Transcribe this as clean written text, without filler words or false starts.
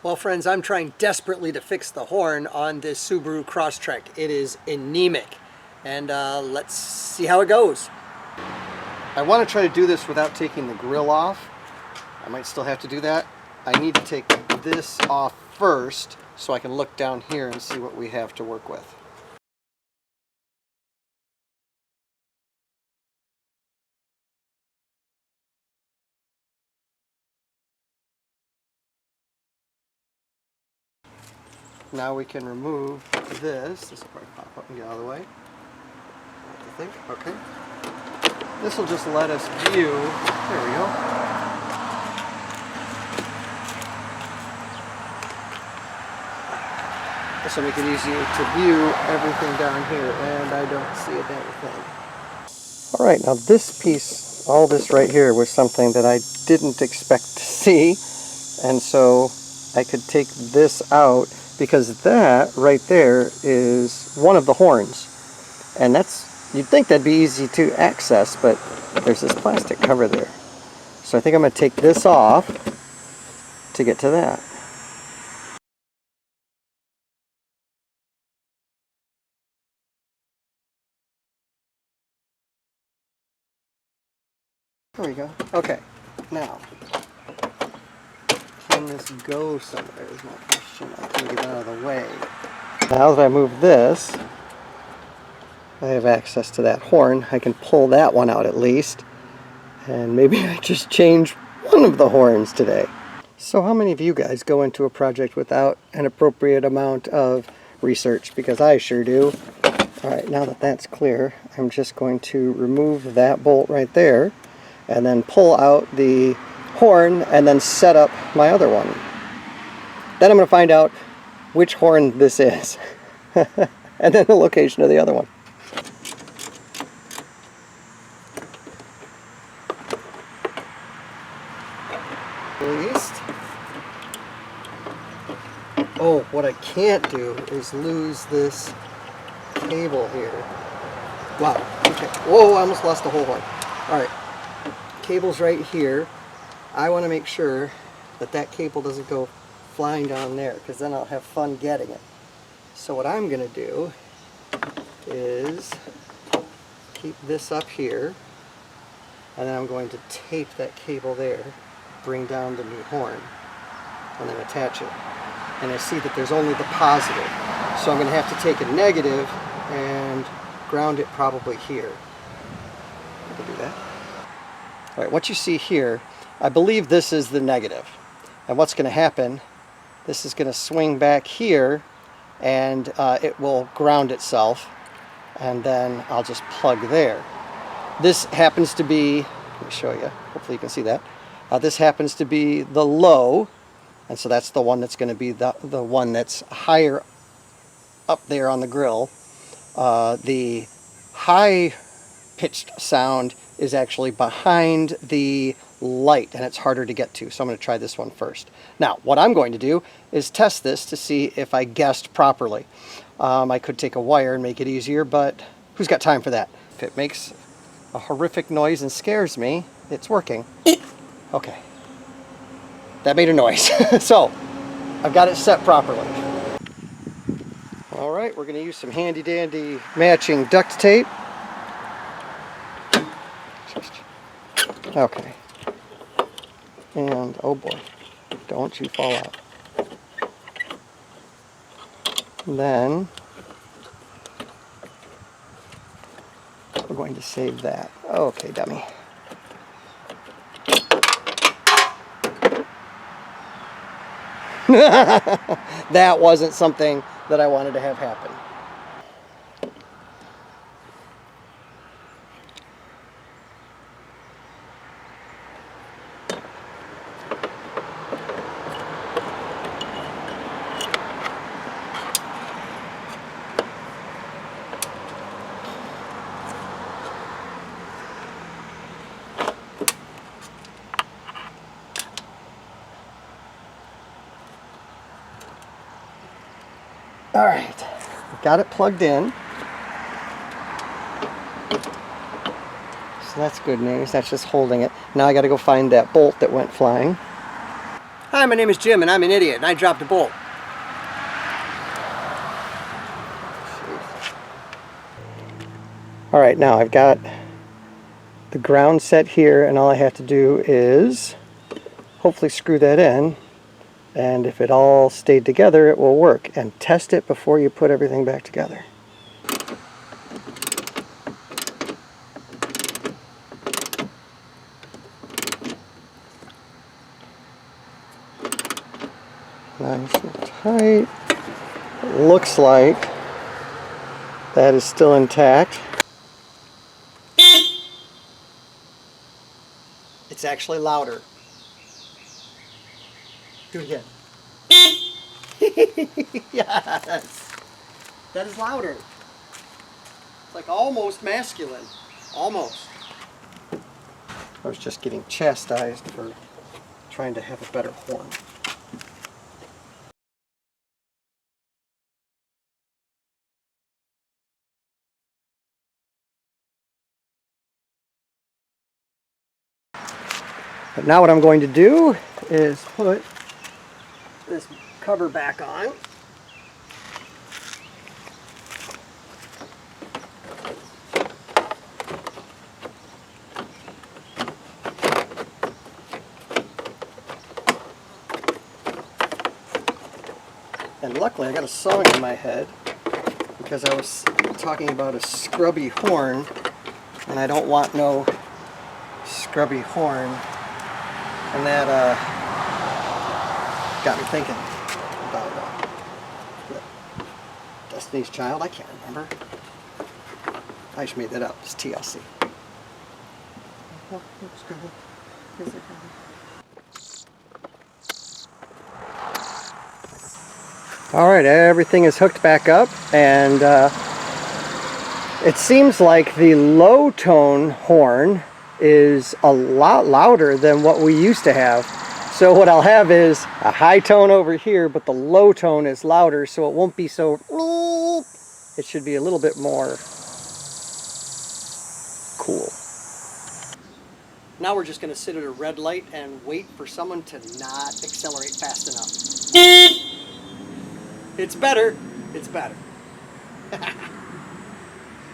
Well, friends, I'm trying desperately to fix the horn on this Subaru Crosstrek. It is anemic, and let's see how it goes. I want to try to do this without taking the grill off. I might still have to do that. I need to take this off first so I can look down here and see what we have to work with. Now we can remove this. This will probably pop up and get out of the way. I think. Okay. This will just let us view. There we go. This will make it easier to view everything down here, and I don't see a damn thing. All right, now this piece, all this right here, was something that I didn't expect to see, and so I could take this out. Because that right there is one of the horns, and you'd think that'd be easy to access, but there's this plastic cover there. So I think I'm going to take this off to get to that. There we go. Okay, now can this go somewhere is my question. I can get out of the way. Now that I move this, I have access to that horn. I can pull that one out at least. And maybe I just change one of the horns today. So how many of you guys go into a project without an appropriate amount of research? Because I sure do. Alright, now that that's clear, I'm just going to remove that bolt right there and then pull out the horn and then set up my other one. Then I'm going to find out which horn this is and then the location of the other one. Released. Oh, what I can't do is lose this cable here. Wow. Okay. Whoa, I almost lost the whole horn. Alright. Cable's right here. I want to make sure that that cable doesn't go flying down there, because then I'll have fun getting it. So what I'm going to do is keep this up here, and then I'm going to tape that cable there, bring down the new horn, and then attach it. And I see that there's only the positive, so I'm going to have to take a negative and ground it probably here. I can do that. All right, what you see here, I believe this is the negative. And what's going to happen, this is going to swing back here, and it will ground itself, and then I'll just plug there. This happens to be, let me show you, hopefully you can see that. This happens to be the low, and so that's the one that's going to be the one that's higher up there on the grill. The high-pitched sound is actually behind the light, and it's harder to get to, so I'm going to try this one first. Now, what I'm going to do is test this to see if I guessed properly. I could take a wire and make it easier, but who's got time for that? If it makes a horrific noise and scares me, it's working. Okay. That made a noise. So, I've got it set properly. Alright, we're going to use some handy-dandy matching duct tape. Okay. And, oh boy, don't you fall out. And then, we're going to save that. Okay, dummy. That wasn't something that I wanted to have happen. All right, got it plugged in. So that's good news. That's just holding it. Now I got to go find that bolt that went flying. Hi, my name is Jim and I'm an idiot and I dropped a bolt. Alright, now I've got the ground set here and all I have to do is hopefully screw that in, and if it all stayed together it will work, and test it before you put everything back together. Nice and tight. It looks like that is still intact. It's actually louder. Do it again. Yes! That is louder. It's like almost masculine. Almost. I was just getting chastised for trying to have a better horn. But now what I'm going to do is put this cover back on. And luckily I got a song in my head because I was talking about a scrubby horn, and I don't want no scrubby horn. And that got me thinking about Destiny's Child. I can't remember. I just made that up. It's TLC. Alright, everything is hooked back up, and it seems like the low tone horn is a lot louder than what we used to have. So what I'll have is a high tone over here, but the low tone is louder, so it won't be so... It should be a little bit more cool. Now we're just going to sit at a red light and wait for someone to not accelerate fast enough. It's better. It's better.